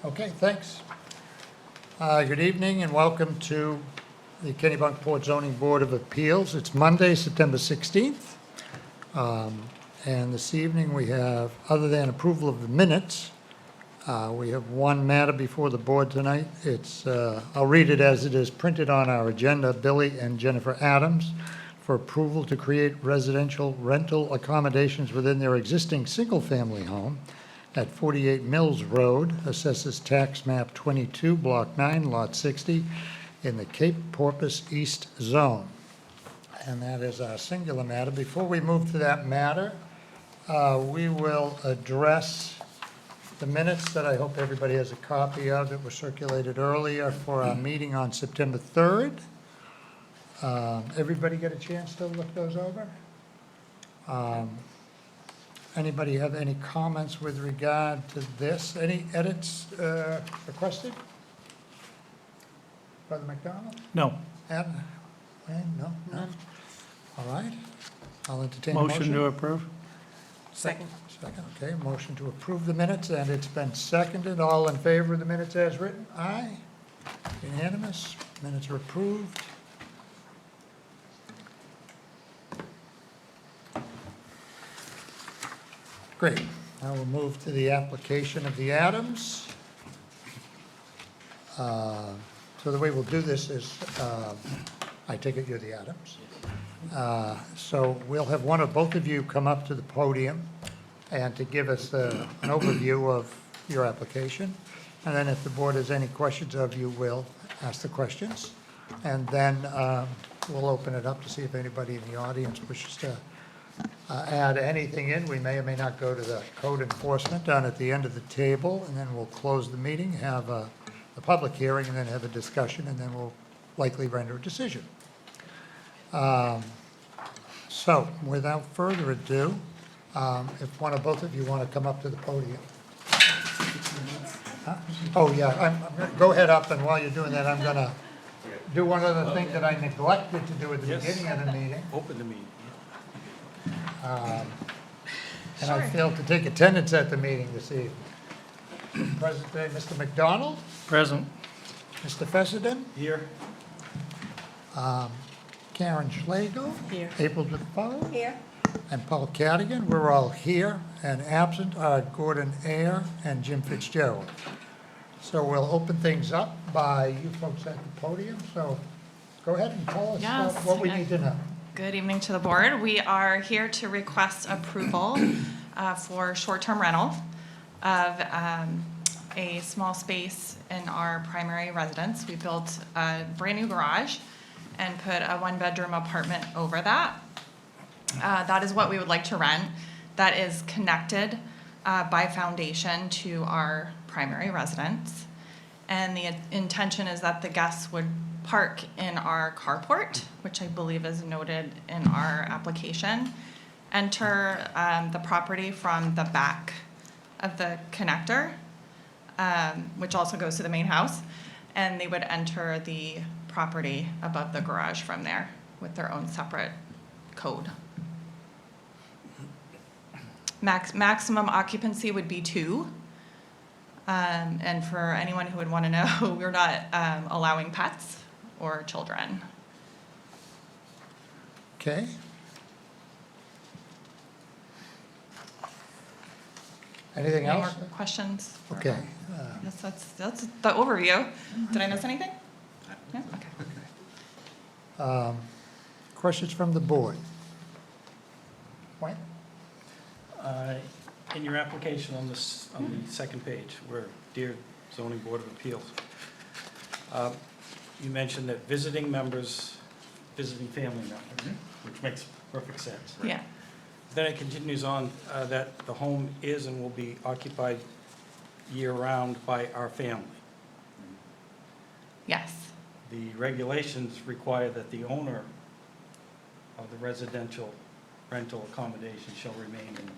Okay, thanks. Good evening and welcome to the Kennebunkport Zoning Board of Appeals. It's Monday, September 16th. And this evening we have, other than approval of the minutes, we have one matter before the board tonight. It's, I'll read it as it is printed on our agenda. Billy and Jennifer Adams for approval to create residential rental accommodations within their existing single-family home at 48 Mills Road, assesses tax map 22, block 9, lot 60, in the Cape Porpoise East Zone. And that is our singular matter. Before we move to that matter, we will address the minutes that I hope everybody has a copy of that were circulated earlier for our meeting on September 3rd. Everybody get a chance to look those over? Anybody have any comments with regard to this? Any edits requested? Brother McDonald? No. Adam? Wayne? No? None? All right. I'll entertain a motion. Motion to approve? Second. Second, okay. Motion to approve the minutes, and it's been seconded. All in favor of the minutes as written? Aye. Unanimous. Minutes are approved. Great. Now we'll move to the application of the Adams. So the way we'll do this is, I take it you're the Adams. So we'll have one or both of you come up to the podium and to give us an overview of your application. And then if the board has any questions of you, we'll ask the questions. And then we'll open it up to see if anybody in the audience wishes to add anything in. We may or may not go to the code enforcement down at the end of the table, and then we'll close the meeting, have the public hearing, and then have a discussion, and then we'll likely render a decision. So without further ado, if one or both of you want to come up to the podium. Huh? Oh, yeah, I'm gonna go ahead up, and while you're doing that, I'm going to do one other thing that I neglected to do at the beginning of the meeting. Open the meeting. And I failed to take attendance at the meeting this evening. Present today, Mr. McDonald, Present. Mr. Fessenden, Here. Karen Schlegel, Here. April Defoe, Here. and Paul Cadigan. We're all here, and absent are Gordon Ayer and Jim Fitzgerald. So we'll open things up by you folks at the podium. So go ahead and tell us Yes, what we need to know. Good evening to the board. We are here to request approval for short-term rental of a small space in our primary residence. We built a brand-new garage and put a one-bedroom apartment over that. That is what we would like to rent. That is connected by foundation to our primary residence. And the intention is that the guests would park in our carport, which I believe is noted in our application, enter the property from the back of the connector, which also goes to the main house, and they would enter the property above the garage from there with their own separate code. Maximum occupancy would be 2. And for anyone who would want to know, we're not allowing pets or children. Okay. Anything Any else? more questions? Okay. Yes, that's the overview. Did I miss anything? No? Okay. Questions from the board? Wayne? In your application on the second page, where Dear Zoning Board of Appeals, you mentioned that visiting family members, which makes perfect sense. Yeah. Then it continues on that the home is and will be occupied year-round by our family. Yes. The regulations require that the owner of the residential rental accommodation shall remain in.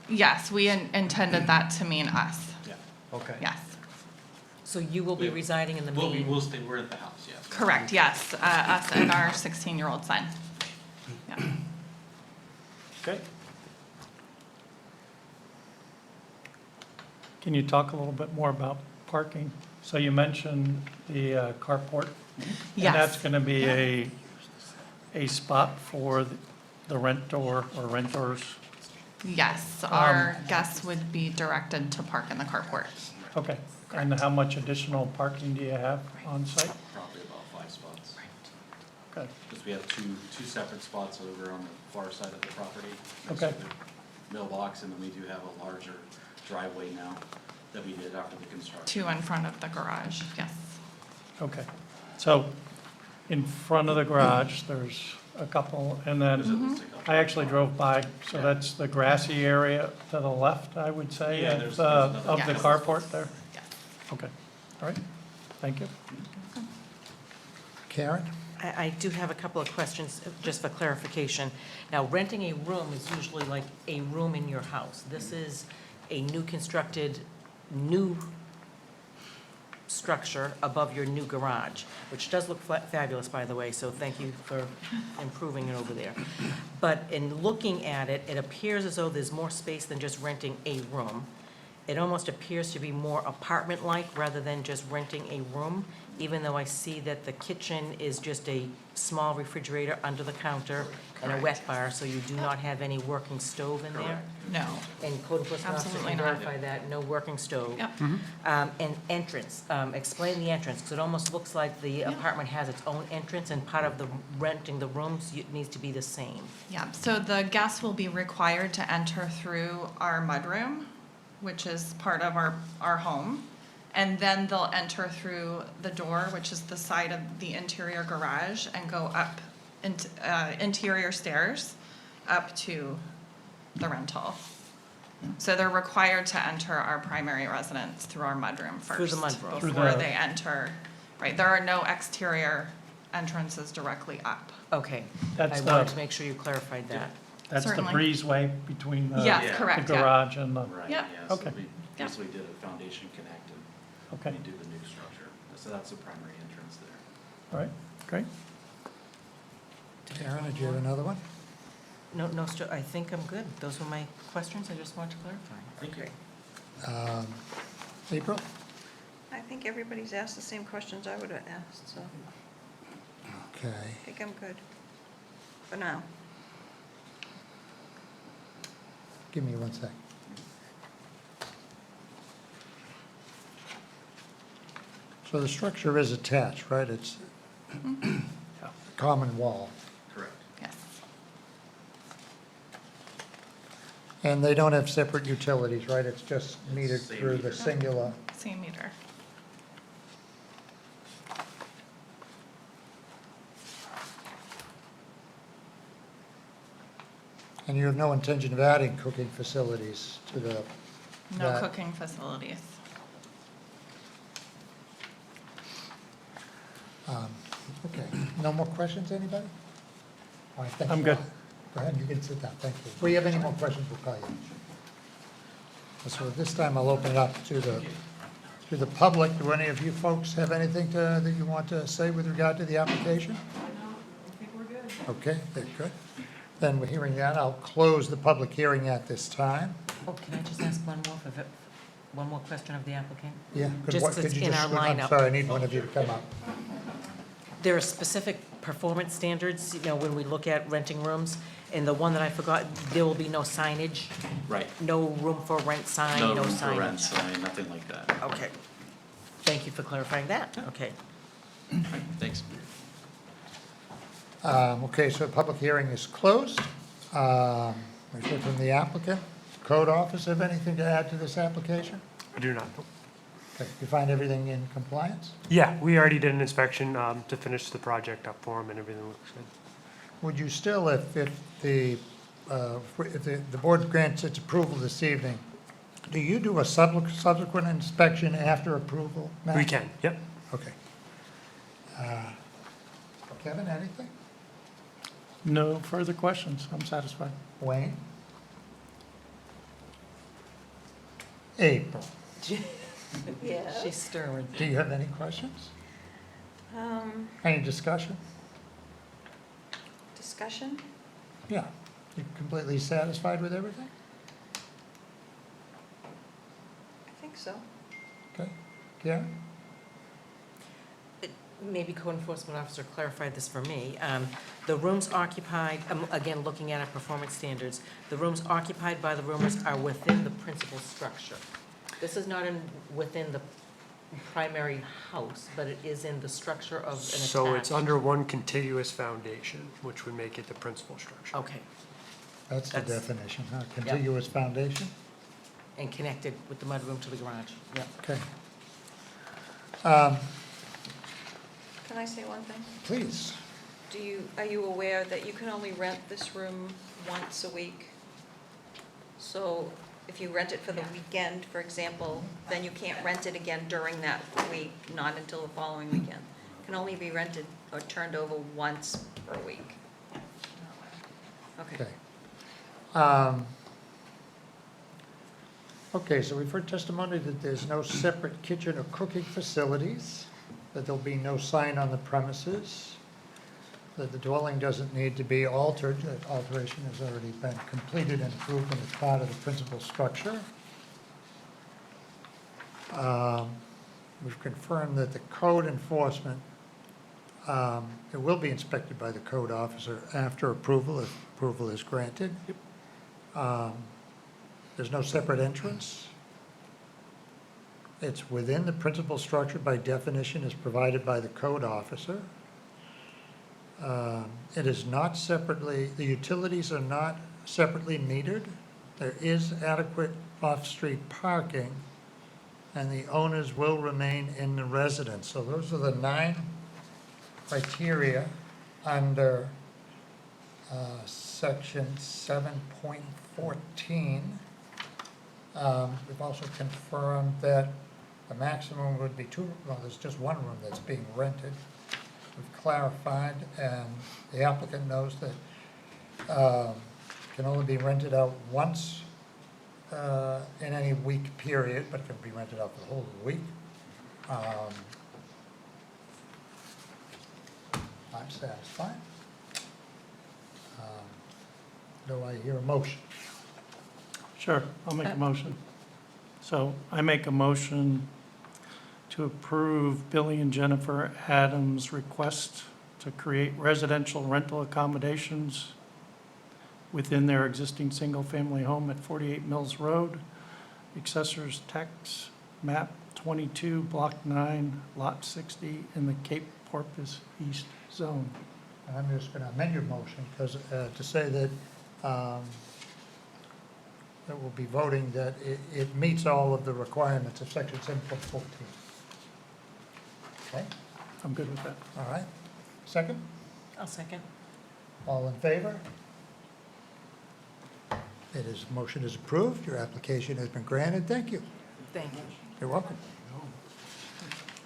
Yes, we intended that to mean us. Yeah, okay. Yes. So you will be residing in the main? We're at the house, yes. Correct, yes. Us and our 16-year-old son. Yeah. Okay. Can you talk a little bit more about parking? So you mentioned the carport? Yes. And that's going to be a spot for the rentor or renters? Yes, our guests would be directed to park in the carport. Okay. And how much additional parking do you have on site? Probably about 5 spots. Okay. Because we have two separate spots over on the far side of the property. next Okay. to the Mailbox, and then we do have a larger driveway now that we did after the construction. 2 in front of the garage, yes. Okay. So in front of the garage, there's a couple, and There's then at least a couple. I actually drove by, so that's the grassy area to the left, I would say, Yeah, of there's of another- the carport there? Yes. Okay. All right. Thank you. Karen? I do have a couple of questions, just for clarification. Now, renting a room is usually like a room in your house. This is a new constructed, new structure above your new garage, which does look fabulous, by the way, so thank you for improving it over there. But in looking at it, it appears as though there's more space than just renting a room. It almost appears to be more apartment-like rather than just renting a room, even though I see that the kitchen is just a small refrigerator under the counter and a wet bar, so you do not have any working stove in there. No. And code enforcement officer Absolutely can not. verify that, no working stove. Yep. And entrance, explain the entrance, because it almost looks like the apartment has its own entrance, and part of the renting the rooms needs to be the same. Yeah, so the guests will be required to enter through our mudroom, which is part of our home. And then they'll enter through the door, which is the side of the interior garage, and go up interior stairs up to the rental. So they're required to enter our primary residence through our mudroom first. Through the mudroom. Through Before the- they enter, right, there are no exterior entrances directly up. Okay. That's I wanted the- to make sure you clarified that. That's the Certainly. breezeway between the Yes, Yeah. the correct, yeah. garage and the, Right, Yep. yeah, so Okay. we Yep. basically did a foundation connect and okay, we do the new structure. So that's the primary entrance there. all right, great. Karen, did you have another one? No, I think I'm good. Those were my questions, I just wanted to clarify. Thank you. Okay. April? I think everybody's asked the same questions I would have asked, so Okay. I think I'm good for now. Give me 1 sec. So the structure is attached, right? It's a common wall. Correct. Yes. And they don't have separate utilities, right? It's just metered Same through the meter. singular. Same meter. And you have no intention of adding cooking facilities to the, No That- cooking facilities. okay. No more questions, anybody? All right, thank I'm you. good. Go ahead, you can sit down, thank you. If we have any more questions, we'll call you. So at this time, I'll open it up to the public. Do any of you folks have anything that you want to say with regard to the application? No, I think we're good. Okay, that's good. Then we're hearing that, I'll close the public hearing at this time. Oh, can I just ask one more question of the applicant? Yeah. could Just what- 'cause could you it's in just our scoot- I'm lineup. sorry, I need one of you to come up. There are specific performance standards, when we look at renting rooms, and the one that I forgot, there will be no signage, Right. no room for rent sign, No no room for rent signage. sign, nothing like that. Okay. Thank you for clarifying that. Okay. Thanks. Okay, so the public hearing is closed. We hear from the applicant. Code office have anything to add to this application? I do not. Okay, you find everything in compliance? Yeah, we already did an inspection to finish the project up for them, and everything looks good. Would you still, if the board grants its approval this evening, do you do a subsequent inspection after approval? Matt? We can, yep. Okay. Kevin, anything? No further questions, I'm satisfied. Wayne? April, Yeah. She's stirring. do you have any questions? Any discussion? Discussion? Yeah. You completely satisfied with everything? I think so. Okay, Karen? Maybe code enforcement officer clarified this for me. The rooms occupied, again, looking at our performance standards, the rooms occupied by the roomers are within the principal structure. This is not within the primary house, but it is in the structure of an attached. So it's under one contiguous foundation, which would make it the principal structure. Okay, That's the That's- definition, huh? Contiguous foundation? and connected with the mudroom to the garage. Yep. Okay. Can I say one thing? Please. Are you aware that you can only rent this room once a week? So if you rent it for the weekend, for example, then you can't rent it again during that week, not until the following weekend. It can only be rented or turned over once per week. Okay. Okay. Okay, so we've heard testimony that there's no separate kitchen or cooking facilities, that there'll be no sign on the premises, that the dwelling doesn't need to be altered, that alteration has already been completed and approved and is part of the principal structure. We've confirmed that the code enforcement, it will be inspected by the code officer after approval, if approval is granted. There's no separate entrance. It's within the principal structure by definition as provided by the code officer. It is not separately, the utilities are not separately metered. There is adequate off-street parking, and the owners will remain in the residence. So those are the 9 criteria under section 7.14. We've also confirmed that the maximum would be 2, well, there's just 1 room that's being rented. We've clarified, and the applicant knows that can only be rented out once in any week period, but can be rented out for the whole of the week. I'm satisfied. Do I hear a motion? Sure, I'll make a motion. So I make a motion to approve Billy and Jennifer Adams' request to create residential rental accommodations within their existing single-family home at 48 Mills Road, Assessor's Tax Map 22, Block 9, Lot 60, in the Cape Porpoise East Zone. And I'm just going to amend your motion because to say that that we'll be voting that it meets all of the requirements of section 7.14. Okay, I'm good with that. all right. Second? I'll second. All in favor? Motion is approved. Your application has been granted. Thank you. Thank you. You're welcome.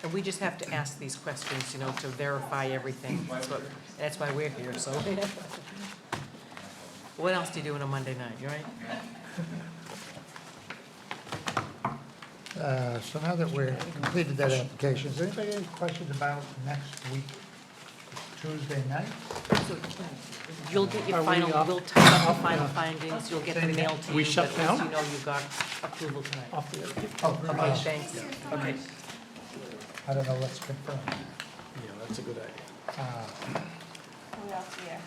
And we just have to ask these questions, to verify everything. That's why we're here, so. What else do you do on a Monday night, right? So now that we've completed that application, is there anybody any questions about next week, Tuesday night? So you'll get your Are we final, off? we'll type up the final findings, you'll get them mailed to you. We shut but at least down? you know you got approval tonight. Off the Oh, Okay, thanks. Okay. I don't know, let's confirm. Yeah, that's a good idea. Who else here?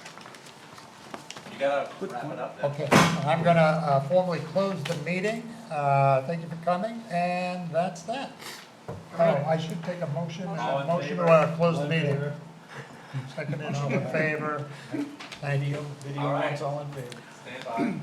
You gotta wrap it up then. Okay, I'm going to formally close the meeting. Thank you for coming, and that's that. Oh, I should take a motion to close the meeting. Second, all in favor? Thank you. All right. Stand by.